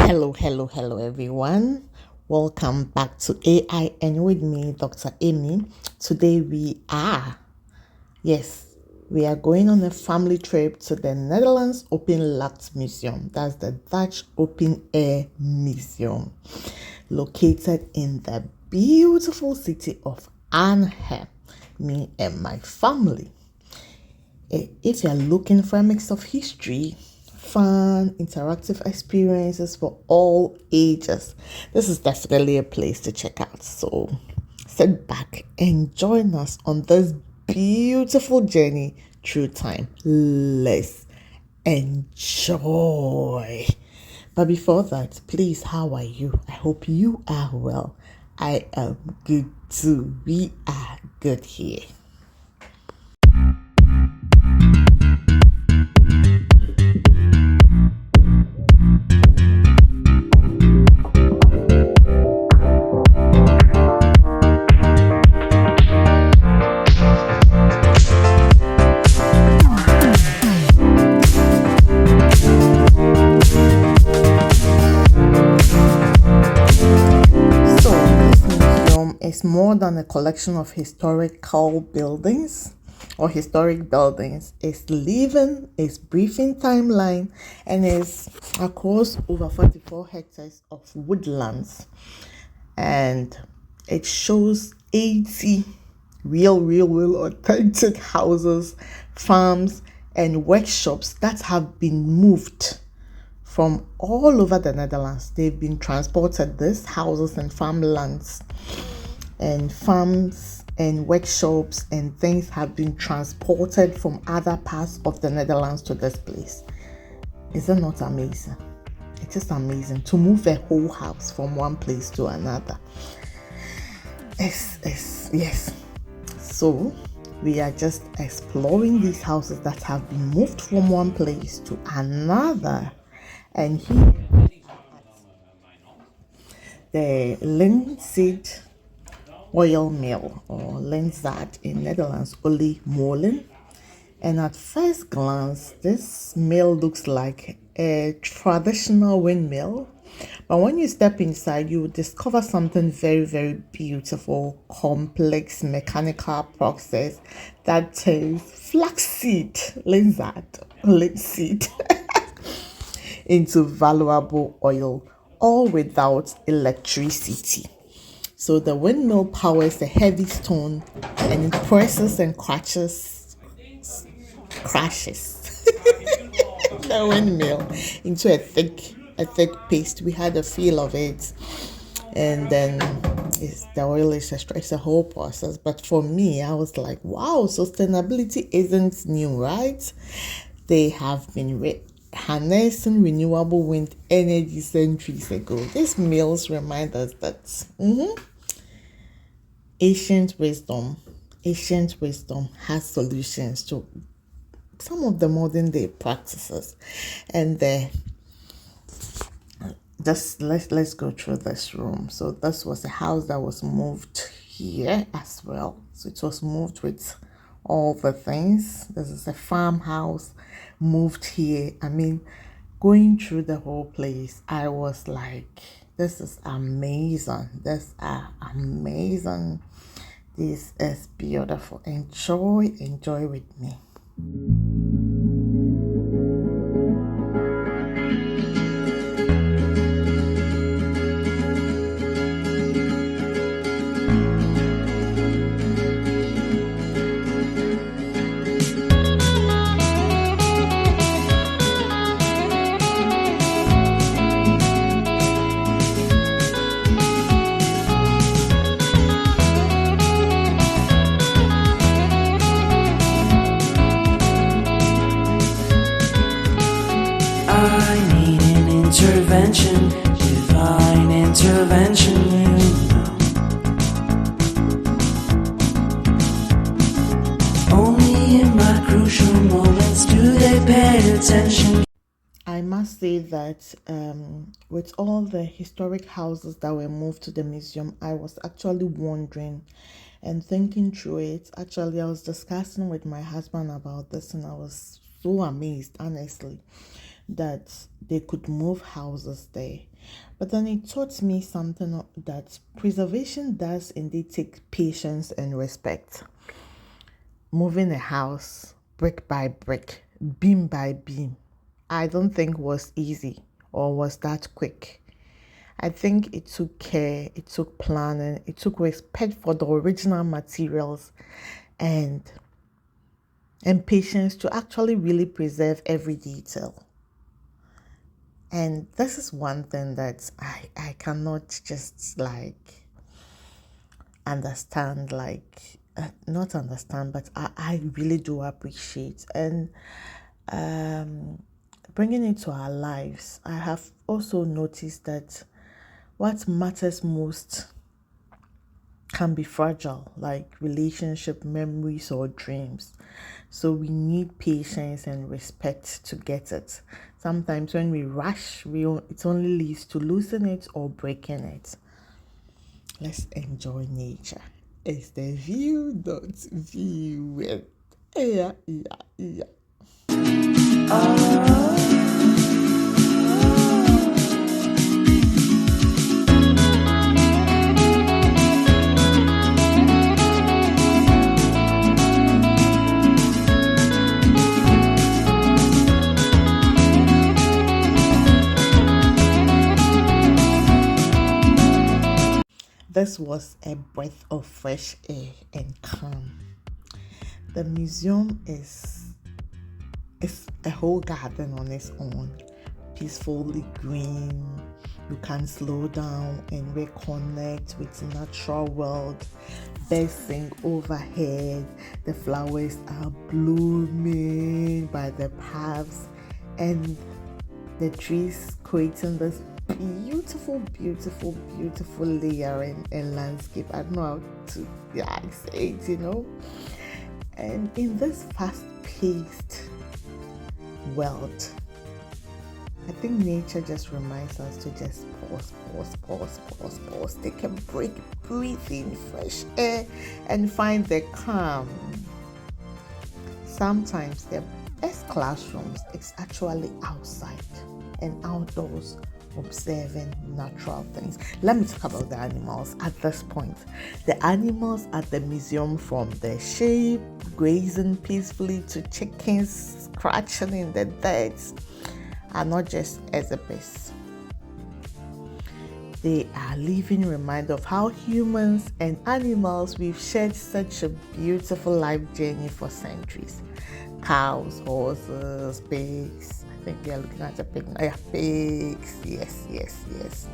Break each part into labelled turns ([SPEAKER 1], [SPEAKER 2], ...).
[SPEAKER 1] Hello, everyone. Welcome back to AI and with me, Dr. Amy. Today we are going on a family trip to the Netherlands Openluchtmuseum. That's the Dutch open air museum located in the beautiful city of Arnhem. Me and my family. If you're looking for a mix of history, fun, interactive experiences for all ages, this is definitely a place to check out. So sit back and join us on this beautiful journey through time. Let's enjoy. But before that, please, how are you? I hope you are well. I am good too. We are good here. It's more than a collection of historical buildings or historic buildings. It's living, it's briefing timeline, and it's across over 44 hectares of woodlands. And it shows 80 real authentic houses, farms, and workshops that have been moved from all over the Netherlands. They've been transported, these houses and farmlands and farms and workshops and things have been transported from other parts of the Netherlands to this place. Is it not amazing? It is amazing to move a whole house from one place to another. Yes. So we are just exploring these houses that have been moved from one place to another. And here the linseed oil mill, or Linzad in Netherlands, Olie Molen. And at first glance, this mill looks like a traditional windmill. But when you step inside, you will discover something very beautiful, complex mechanical process that turns flaxseed, linseed, into valuable oil, all without electricity. So the windmill powers a heavy stone and it presses and crashes the windmill into a thick paste. We had a feel of it, and then the oil is a whole process. But for me, I was like, wow, sustainability isn't new, right? They have been harnessing renewable wind energy centuries ago. These mills remind us that ancient wisdom has solutions to some of the modern day practices. And let's go through this room. So this was a house that was moved here as well. So it was moved with all the things. This is a farmhouse moved here. I mean, going through the whole place, I was like, this is amazing. This is beautiful. Enjoy with me.
[SPEAKER 2] Divine intervention, Only in my crucial moments do they pay attention.
[SPEAKER 1] I must say that with all the historic houses that were moved to the museum, I was actually wondering and thinking through it. Actually, I was discussing with my husband about this and I was so amazed, honestly. that they could move houses there. But then it taught me something that preservation does indeed take patience and respect. Moving a house brick by brick, beam by beam, I don't think was easy or was that quick. I think it took care, it took planning, it took respect for the original materials and patience to actually really preserve every detail. And this is one thing that I cannot just understand, not understand, but I really do appreciate. And bringing it to our lives, I have also noticed that what matters most can be fragile, like relationship, memories, or dreams. So we need patience and respect to get it. Sometimes when we rush, it only leads to losing it or breaking it. Let's enjoy nature. It's the view, don't view it. Yeah. This was a breath of fresh air and calm. The museum is a whole garden on its own, peacefully green. You can slow down and reconnect with the natural world. Birds sing overhead. The flowers are blooming by the paths, and the trees creating this beautiful layering and landscape. I don't know how to say it, And in this fast-paced world, I think nature just reminds us to just pause, take a break, breathe in fresh air, and find the calm. Sometimes the best classrooms is actually outside and outdoors, observing natural things. Let me talk about the animals at this point. The animals at the museum, from the sheep grazing peacefully to chickens scratching in the dirt, are not just exhibits. They are living reminder of how humans and animals, we've shared such a beautiful life journey for centuries. Cows, horses, pigs. I think we are looking at a pig. Pigs. Yes.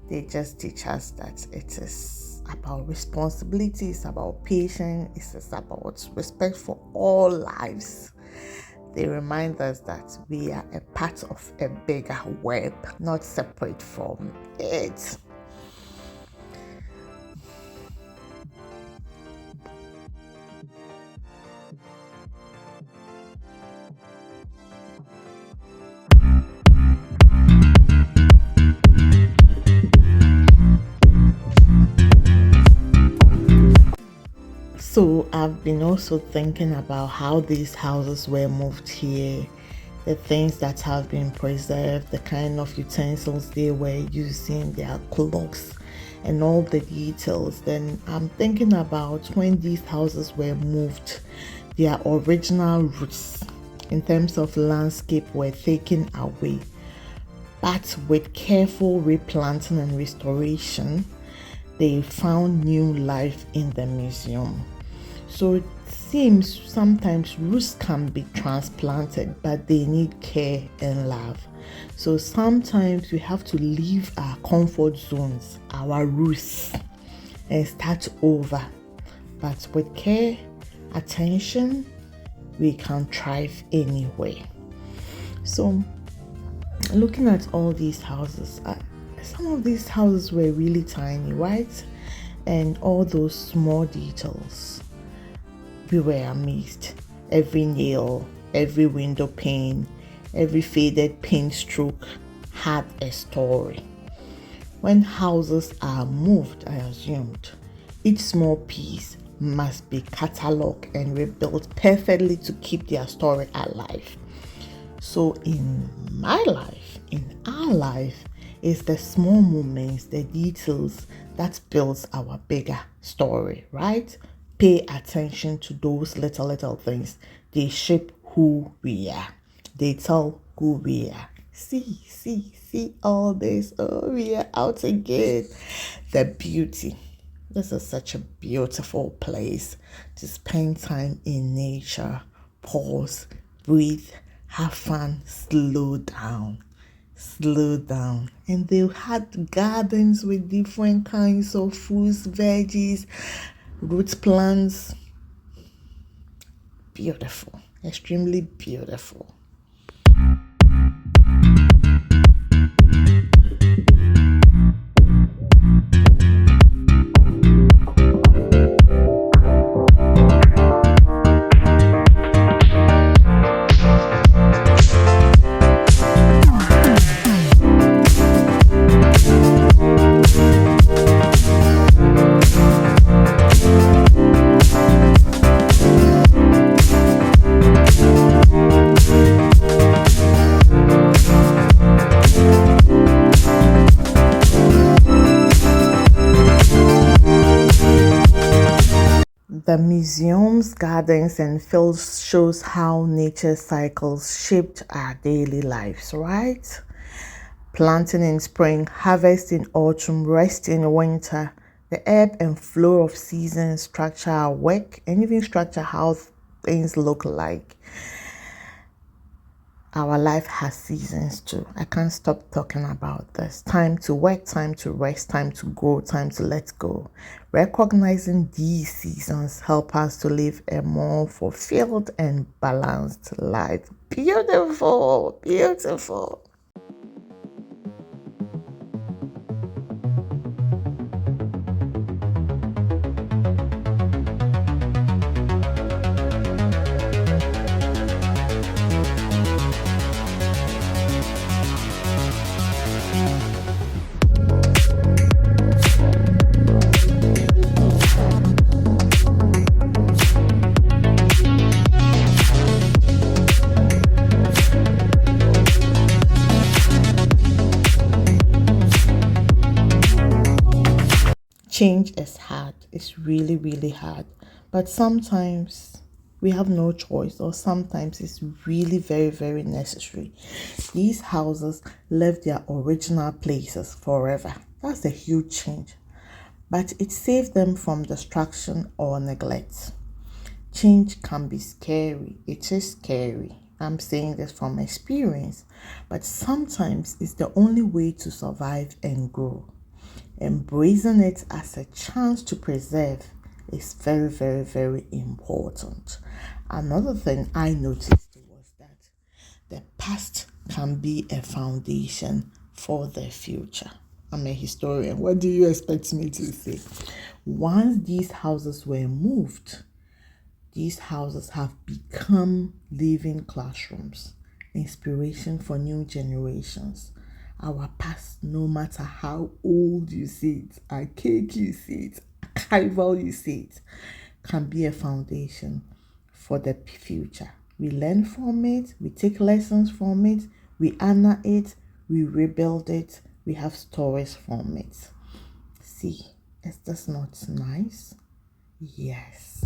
[SPEAKER 1] They just teach us that it is about responsibility, it's about patience, it's about respect for all lives. They remind us that we are a part of a bigger web, not separate from it. So I've been also thinking about how these houses were moved here, the things that have been preserved, the kind of utensils they were using, their clocks, and all the details. Then I'm thinking about when these houses were moved, their original roots in terms of landscape were taken away. But with careful replanting and restoration, they found new life in the museum. So it seems sometimes roots can be transplanted, but they need care and love. So sometimes we have to leave our comfort zones, our roots, and start over. But with care, attention, we can thrive anywhere. So looking at all these houses, some of these houses were really tiny, right? And all those small details, we were amazed. Every nail, every window pane, every faded paint stroke had a story. When houses are moved, I assumed, each small piece must be catalogued and rebuilt perfectly to keep their story alive. So in my life, in our life, it's the small moments, the details that builds our bigger story, right? Pay attention to those little things. They shape who we are. They tell who we are. See all this. Oh, we are out again. The beauty. This is such a beautiful place to spend time in nature. Pause, breathe, have fun, slow down. Slow down. And they had gardens with different kinds of fruits, veggies, root plants. Beautiful, extremely beautiful. The museums, gardens, and fields shows how nature cycles shaped our daily lives, right? Planting in spring, harvest in autumn, rest in winter. The ebb and flow of seasons structure our work and even structure how things look like. Our life has seasons too. I can't stop talking about this. Time to work, time to rest, time to grow, time to let go. Recognizing these seasons help us to live a more fulfilled and balanced life. Beautiful, beautiful. Change is hard. It's really, really hard. But sometimes we have no choice, or sometimes it's really very, very necessary. These houses left their original places forever. That's a huge change. But it saved them from destruction or neglect. Change can be scary. It is scary. I'm saying this from experience. But sometimes it's the only way to survive and grow. Embracing it as a chance to preserve is very, very, very important. Another thing I noticed was that the past can be a foundation for the future. I'm a historian. What do you expect me to say? Once these houses were moved, these houses have become living classrooms, inspiration for new generations. Our past, no matter how old you see it, archaic you see it, archival you see it, can be a foundation for the future. We learn from it, we take lessons from it, we honor it, we rebuild it, we have stories from it. See, is this not nice? Yes.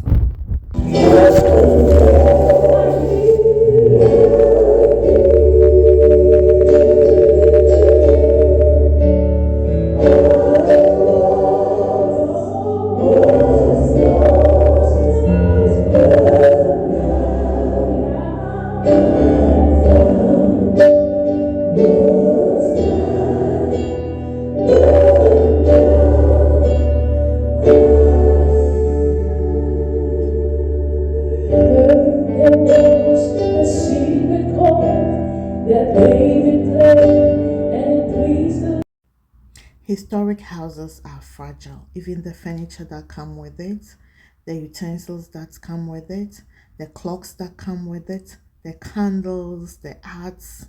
[SPEAKER 1] Historic houses are fragile. Even the furniture that come with it, the utensils that come with it, the clocks that come with it, the candles, the arts,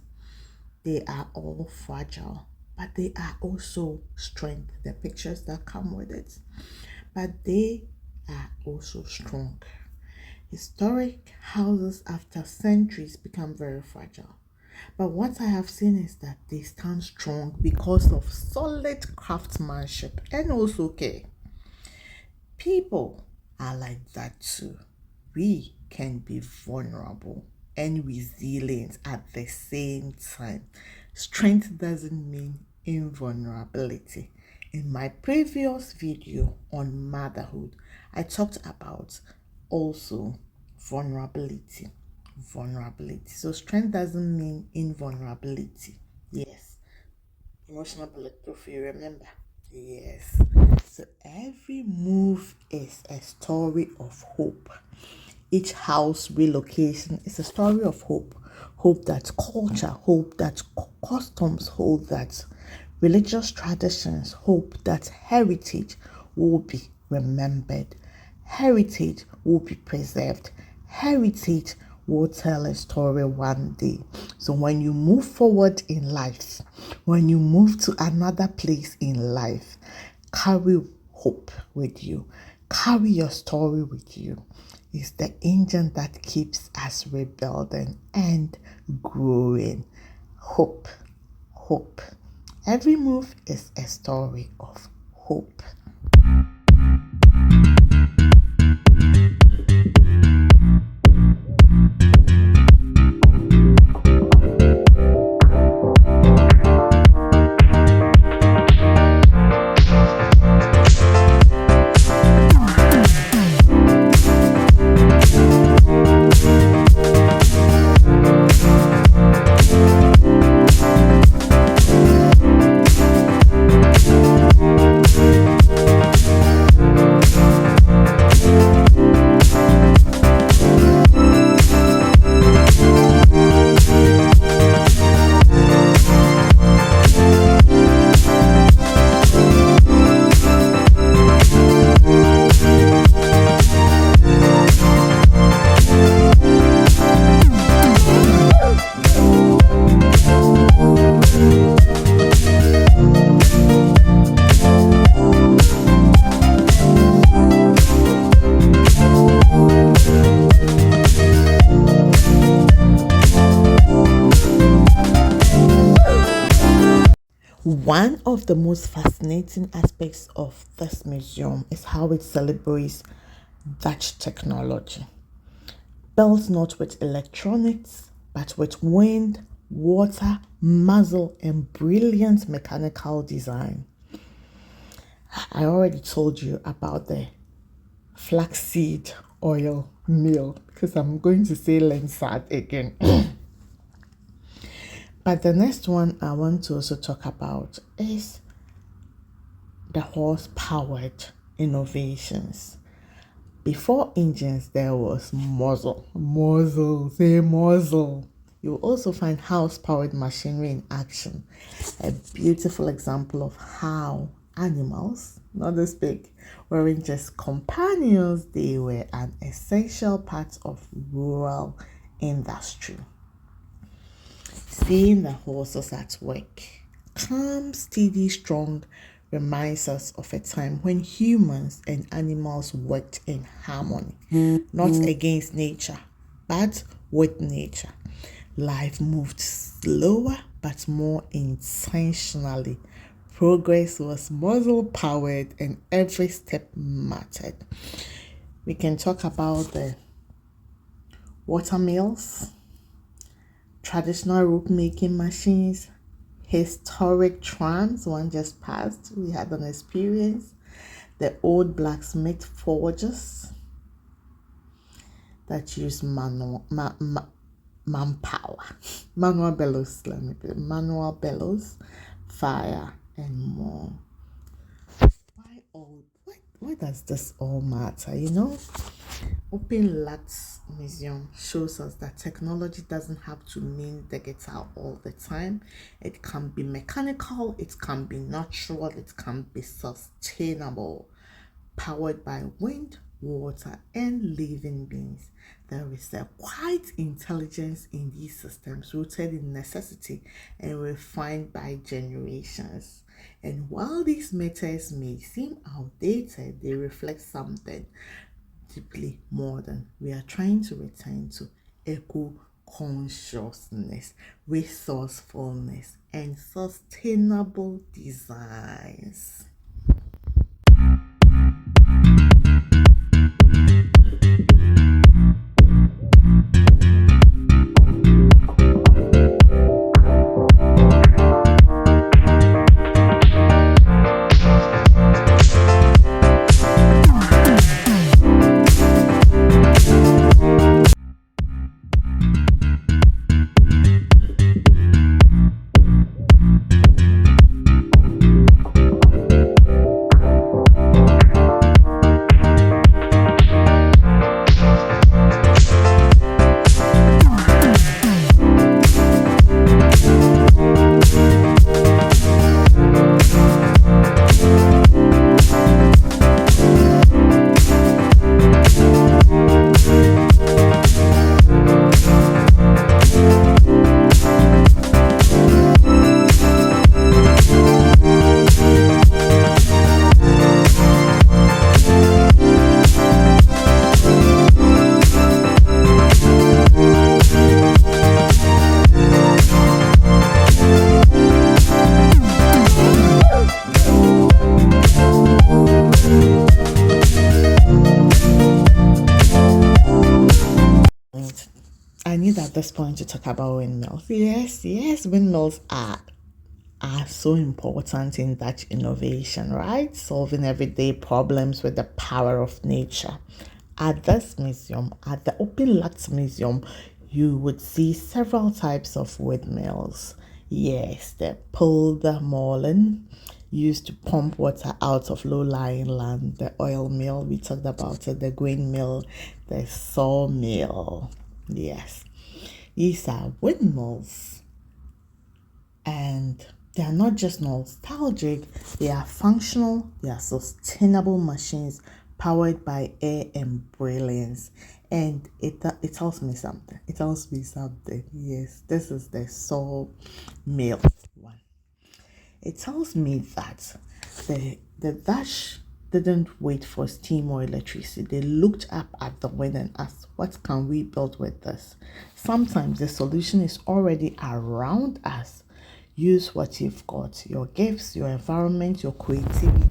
[SPEAKER 1] they are all fragile. But they are also strength, the pictures that come with it. But they are also strong. Historic houses after centuries become very fragile. But what I have seen is that they stand strong because of solid craftsmanship and also care. People are like that too. We can be vulnerable and resilient at the same time. Strength doesn't mean invulnerability. In my previous video on motherhood, I talked about also vulnerability. Vulnerability. So, strength doesn't mean invulnerability. Yes. Emotional bulletproof, you remember? Yes. So every move is a story of hope. Each house relocation is a story of hope. Hope that culture, hope that customs, hope that religious traditions, hope that heritage will be remembered. Heritage will be preserved. Heritage will tell a story one day. So when you move forward in life, when you move to another place in life, carry hope with you. Carry your story with you. It's the engine that keeps us rebuilding and growing. Hope, hope. Every move is a story of hope. One of the most fascinating aspects of this museum is how it celebrates Dutch technology. Built not with electronics, but with wind, water, muzzle, and brilliant mechanical design. I already told you about the flaxseed oil mill because I'm going to say Lensad again. But the next one I want to also talk about is the horse-powered innovations. Before engines, there was say muzzle. You will also find house-powered machinery in action. A beautiful example of how animals, not this big, weren't just companions, they were an essential part of rural industry. Seeing the horses at work, calm, steady, strong, reminds us of a time when humans and animals worked in harmony, not against nature, but with nature. Life moved slower but more intentionally. Progress was muscle powered and every step mattered. We can talk about the watermills, traditional rope making machines, historic trams. One just passed. We had an experience. The old blacksmith forges that use manpower, manual bellows. Manual bellows, fire, and more. Why does this all matter? Openluchtmuseum shows us that technology doesn't have to mean digital all the time. It can be mechanical, it can be natural, it can be sustainable, powered by wind, water, and living beings. There is a quiet intelligence in these systems rooted in necessity and refined by generations. And while these methods may seem outdated, they reflect something deeply modern. We are trying to return to eco consciousness, resourcefulness, and sustainable designs. I need at this point to talk about windmills. Yes, windmills are so important in Dutch innovation, right? Solving everyday problems with the power of nature. At this museum, at the Openluchtmuseum, you would see several types of windmills. Yes, the poldermolen, used to pump water out of low-lying land, the oil mill, we talked about it, the grain mill, the sawmill. Yes, these are windmills, and they are not just nostalgic, they are functional, they are sustainable machines powered by air and brilliance. And it tells me something. It tells me something. Yes, this is the sawmill one. It tells me that the Dutch didn't wait for steam or electricity. They looked up at the wind and asked, what can we build with this? Sometimes the solution is already around us. Use what you've got, your gifts, your environment, your creativity,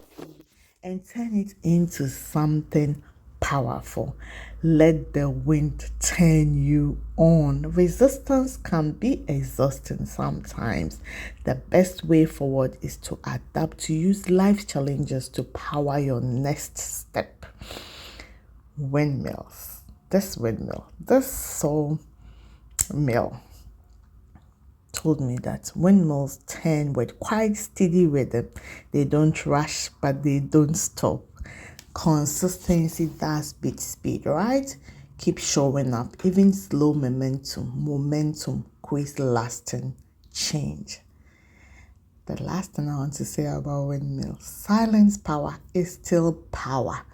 [SPEAKER 1] and turn it into something powerful. Let the wind turn you on. Resistance can be exhausting sometimes. The best way forward is to adapt, to use life challenges to power your next step. Windmills. This sawmill told me that windmills turn with quite steady rhythm. They don't rush, but they don't stop. Consistency does beat speed, right? Keep showing up. Even slow momentum creates lasting change. The last thing I want to say about windmills: silence power is still power.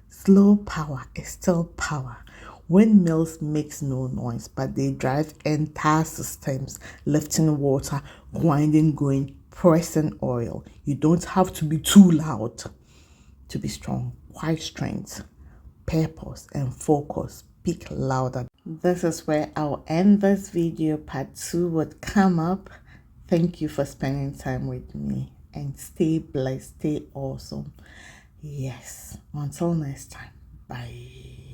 [SPEAKER 1] Slow power is still power. Windmills makes no noise, but they drive entire systems, lifting water, grinding grain, pressing oil. You don't have to be too loud to be strong. Quiet strength, purpose, and focus speak louder. This is where I'll end this video. Part 2 would come up. Thank you for spending time with me, and stay blessed, stay awesome. Yes, until next time, bye.